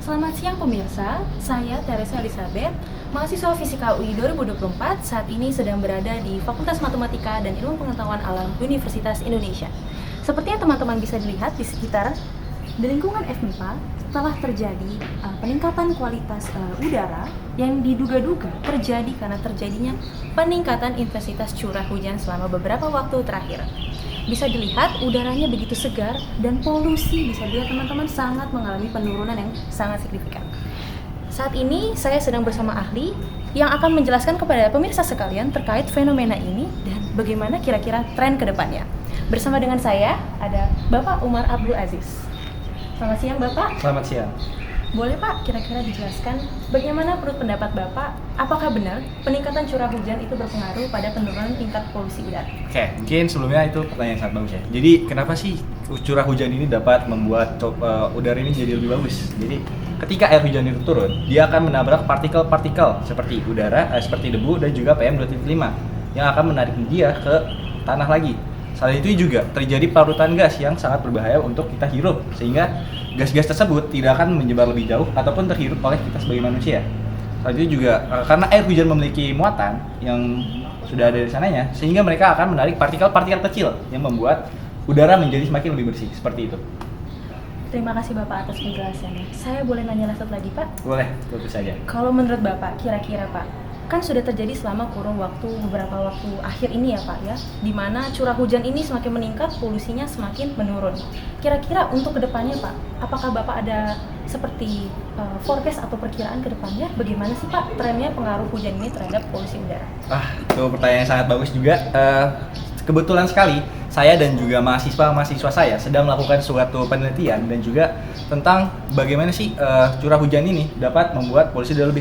Selamat siang pemirsa, saya Teresa Elizabeth, mahasiswa Fisika UI 2024, saat ini sedang berada di Fakultas Matematika dan Ilmu Pengetahuan Alam Universitas Indonesia. Seperti yang teman-teman bisa dilihat di sekitar, di lingkungan FMIPA telah terjadi peningkatan kualitas udara yang diduga-duga terjadi karena terjadinya peningkatan intensitas curah hujan selama beberapa waktu terakhir. Bisa dilihat udaranya begitu segar dan polusi bisa dilihat teman-teman sangat mengalami penurunan yang sangat signifikan. Saat ini saya sedang bersama ahli yang akan menjelaskan kepada pemirsa sekalian terkait fenomena ini dan bagaimana kira-kira tren ke depannya. Bersama dengan saya ada Bapak Umar Abdul Aziz. Selamat siang Bapak. Selamat siang. Boleh Pak kira-kira dijelaskan bagaimana menurut pendapat Bapak, apakah benar peningkatan curah hujan itu berpengaruh pada penurunan tingkat polusi udara? Oke, mungkin sebelumnya itu pertanyaan yang sangat bagus ya. Jadi kenapa sih curah hujan ini dapat membuat udara ini jadi lebih bagus? Jadi ketika air hujan itu turun, dia akan menabrak partikel-partikel seperti udara, seperti debu dan juga PM2.5 yang akan menarik dia ke tanah lagi. Selain itu juga terjadi parutan gas yang sangat berbahaya untuk kita hirup, sehingga gas-gas tersebut tidak akan menyebar lebih jauh ataupun terhirup oleh kita sebagai manusia. Selain itu juga karena air hujan memiliki muatan yang sudah ada di sananya, sehingga mereka akan menarik partikel-partikel kecil yang membuat udara menjadi semakin lebih bersih, seperti itu. Terima kasih Bapak atas penjelasannya. Saya boleh nanya satu lagi Pak? Boleh, tentu saja. Kalau menurut Bapak, kira-kira Pak, kan sudah terjadi selama kurun waktu beberapa waktu akhir ini ya Pak ya, di mana curah hujan ini semakin meningkat, polusinya semakin menurun. Kira-kira untuk kedepannya Pak, apakah Bapak ada seperti forecast atau perkiraan kedepannya? Bagaimana sih Pak trennya pengaruh hujan ini terhadap polusi udara? Itu pertanyaan yang sangat bagus juga. Kebetulan sekali saya dan juga mahasiswa saya sedang melakukan suatu penelitian dan juga tentang bagaimana sih curah hujan ini dapat membuat polusi udara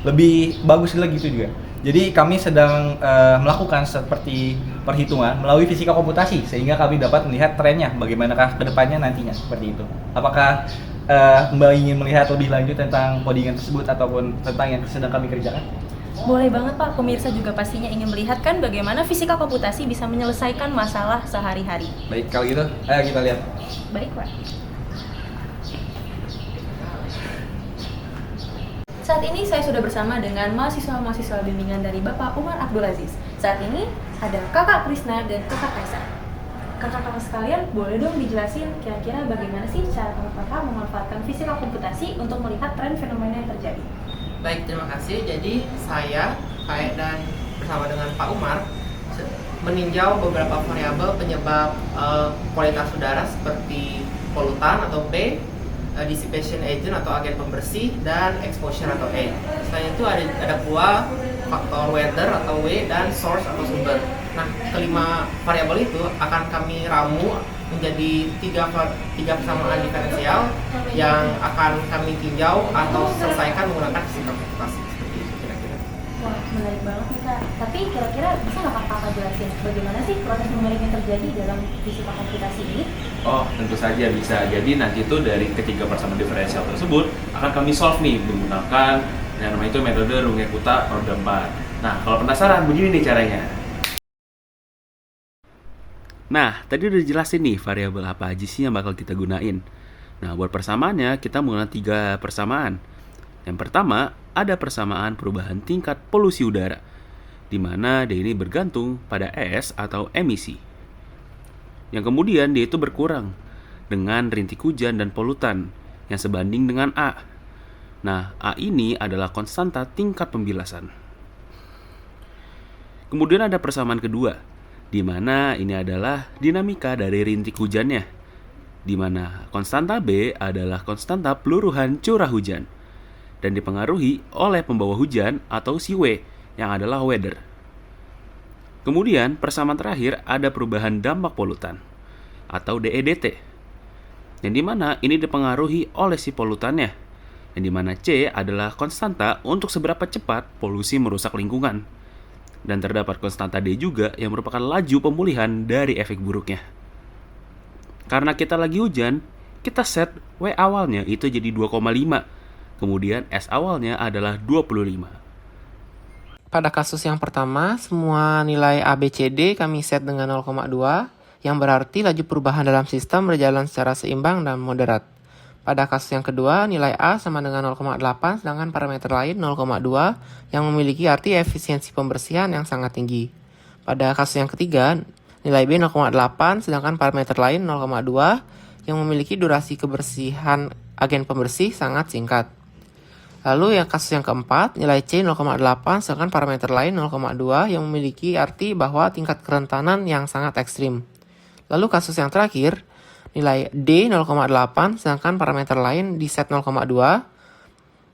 lebih bagus lagi gitu juga. Jadi kami sedang melakukan seperti perhitungan melalui fisika komputasi sehingga kami dapat melihat trennya bagaimanakah kedepannya nantinya seperti itu. Apakah Mbak ingin melihat lebih lanjut tentang codingan tersebut ataupun tentang yang sedang kami kerjakan? Boleh banget Pak, pemirsa juga pastinya ingin melihat kan bagaimana fisika komputasi bisa menyelesaikan masalah sehari-hari. Baik, kalau gitu ayo kita lihat. Baik Pak. Saat ini saya sudah bersama dengan mahasiswa-mahasiswa bimbingan dari Bapak Umar Abdul Aziz. Saat ini ada Kakak Krisna dan Kakak Kaisar. Kakak-kakak sekalian, boleh dong dijelasin kira-kira bagaimana sih cara kakak memanfaatkan fisika komputasi untuk melihat tren fenomena yang terjadi? Baik, terima kasih. Jadi saya, dan bersama dengan Pak Umar meninjau beberapa variabel penyebab kualitas udara seperti polutan atau P, dissipation agent atau agen pembersih, dan exposure atau E. Selain itu ada pula faktor weather atau W dan source atau sumber. Nah, kelima variabel itu akan kami ramu menjadi tiga persamaan diferensial yang akan kami tinjau atau selesaikan menggunakan fisika komputasi. Seperti itu kira-kira. Wah, menarik banget nih Kak. Tapi kira-kira bisa nggak kakak jelasin bagaimana sih proses numerik yang terjadi dalam fisika komputasi ini? Oh, tentu saja bisa. Jadi nanti itu dari ketiga persamaan diferensial tersebut akan kami solve nih menggunakan yang namanya itu metode Runge-Kutta roda 4. Nah, kalau penasaran begini nih caranya. Nah, tadi udah dijelasin nih variabel apa aja sih yang bakal kita gunain. Nah, buat persamaannya kita menggunakan 3 persamaan. Yang pertama, ada persamaan perubahan tingkat polusi udara, di mana dia ini bergantung pada ES atau emisi. Yang kemudian dia itu berkurang dengan rintik hujan dan polutan yang sebanding dengan A. Nah, A ini adalah konstanta tingkat pembilasan. Kemudian ada persamaan kedua, di mana ini adalah dinamika dari rintik hujannya, di mana konstanta B adalah konstanta peluruhan curah hujan dan dipengaruhi oleh pembawa hujan atau si W yang adalah weather. Kemudian persamaan terakhir ada perubahan dampak polutan atau DEDT, yang dimana ini dipengaruhi oleh si polutannya, yang dimana C adalah konstanta untuk seberapa cepat polusi merusak lingkungan, dan terdapat konstanta D juga yang merupakan laju pemulihan dari efek buruknya. Karena kita lagi hujan, kita set W awalnya itu jadi 2,5, kemudian S awalnya adalah 25. Pada kasus yang pertama, semua nilai A, B, C, D kami set dengan 0,2, yang berarti laju perubahan dalam sistem berjalan secara seimbang dan moderat. Pada kasus yang kedua, nilai A sama dengan 0,8, sedangkan parameter lain 0,2 yang memiliki arti efisiensi pembersihan yang sangat tinggi. Pada kasus yang ketiga, nilai B 0,8, sedangkan parameter lain 0,2 yang memiliki durasi kebersihan agen pembersih sangat singkat. Lalu yang kasus yang keempat, nilai C 0,8, sedangkan parameter lain 0,2 yang memiliki arti bahwa tingkat kerentanan yang sangat ekstrim. Lalu kasus yang terakhir, nilai D 0,8, sedangkan parameter lain di set 0,2.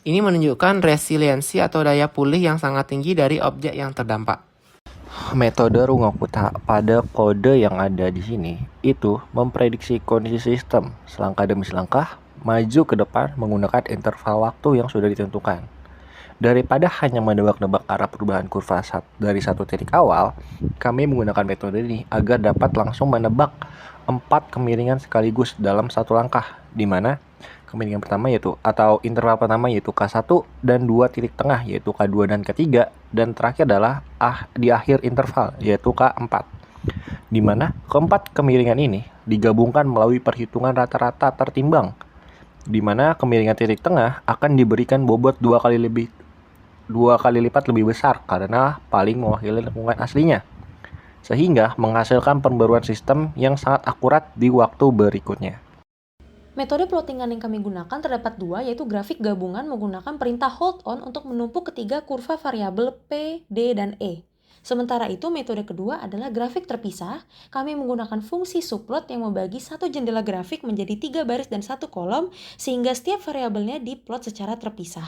Ini menunjukkan resiliensi atau daya pulih yang sangat tinggi dari objek yang terdampak. Metode Runge-Kutta pada kode yang ada di sini itu memprediksi kondisi sistem selangkah demi selangkah maju ke depan menggunakan interval waktu yang sudah ditentukan. Daripada hanya menebak-nebak arah perubahan kurva dari satu titik awal, kami menggunakan metode ini agar dapat langsung menebak 4 kemiringan sekaligus dalam satu langkah, di mana kemiringan pertama atau interval pertama yaitu K1 dan 2 titik tengah yaitu K2 dan K3, dan terakhir adalah di akhir interval yaitu K4. Di mana keempat kemiringan ini digabungkan melalui perhitungan rata-rata tertimbang, di mana kemiringan titik tengah akan diberikan bobot 2 kali lipat lebih besar karena paling mewakili lingkungan aslinya, sehingga menghasilkan pembaruan sistem yang sangat akurat di waktu berikutnya. Metode plottingan yang kami gunakan terdapat 2, yaitu grafik gabungan menggunakan perintah hold on untuk menumpuk ketiga kurva variabel P, D, dan E. Sementara itu, metode kedua adalah grafik terpisah. Kami menggunakan fungsi subplot yang membagi satu jendela grafik menjadi 3 baris dan 1 kolom, sehingga setiap variabelnya diplot secara terpisah.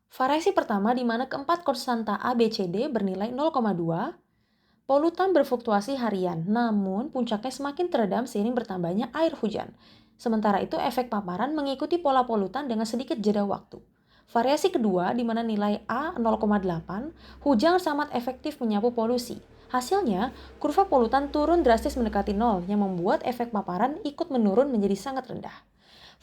Variasi pertama di mana keempat konstanta A, B, C, D bernilai 0,2. Polutan berfluktuasi harian, namun puncaknya semakin teredam seiring bertambahnya air hujan. Sementara itu, efek paparan mengikuti pola polutan dengan sedikit jeda waktu. Variasi kedua di mana nilai A 0,8, hujan sangat efektif menyapu polusi. Hasilnya, kurva polutan turun drastis mendekati 0 yang membuat efek paparan ikut menurun menjadi sangat rendah.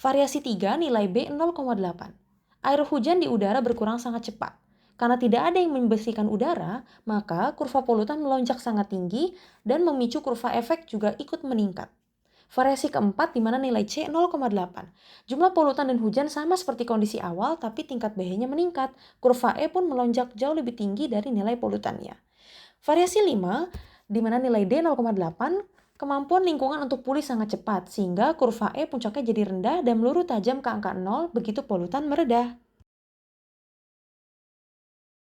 Variasi 3 nilai B 0,8. Air hujan di udara berkurang sangat cepat. Karena tidak ada yang membersihkan udara, maka kurva polutan melonjak sangat tinggi dan memicu kurva efek juga ikut meningkat. Variasi keempat di mana nilai C 0,8. Jumlah polutan dan hujan sama seperti kondisi awal, tapi tingkat pH-nya meningkat. Kurva E pun melonjak jauh lebih tinggi dari nilai polutannya. Variasi 5 di mana nilai D 0,8, kemampuan lingkungan untuk pulih sangat cepat, sehingga kurva E puncaknya jadi rendah dan meluru tajam ke angka 0 begitu polutan mereda.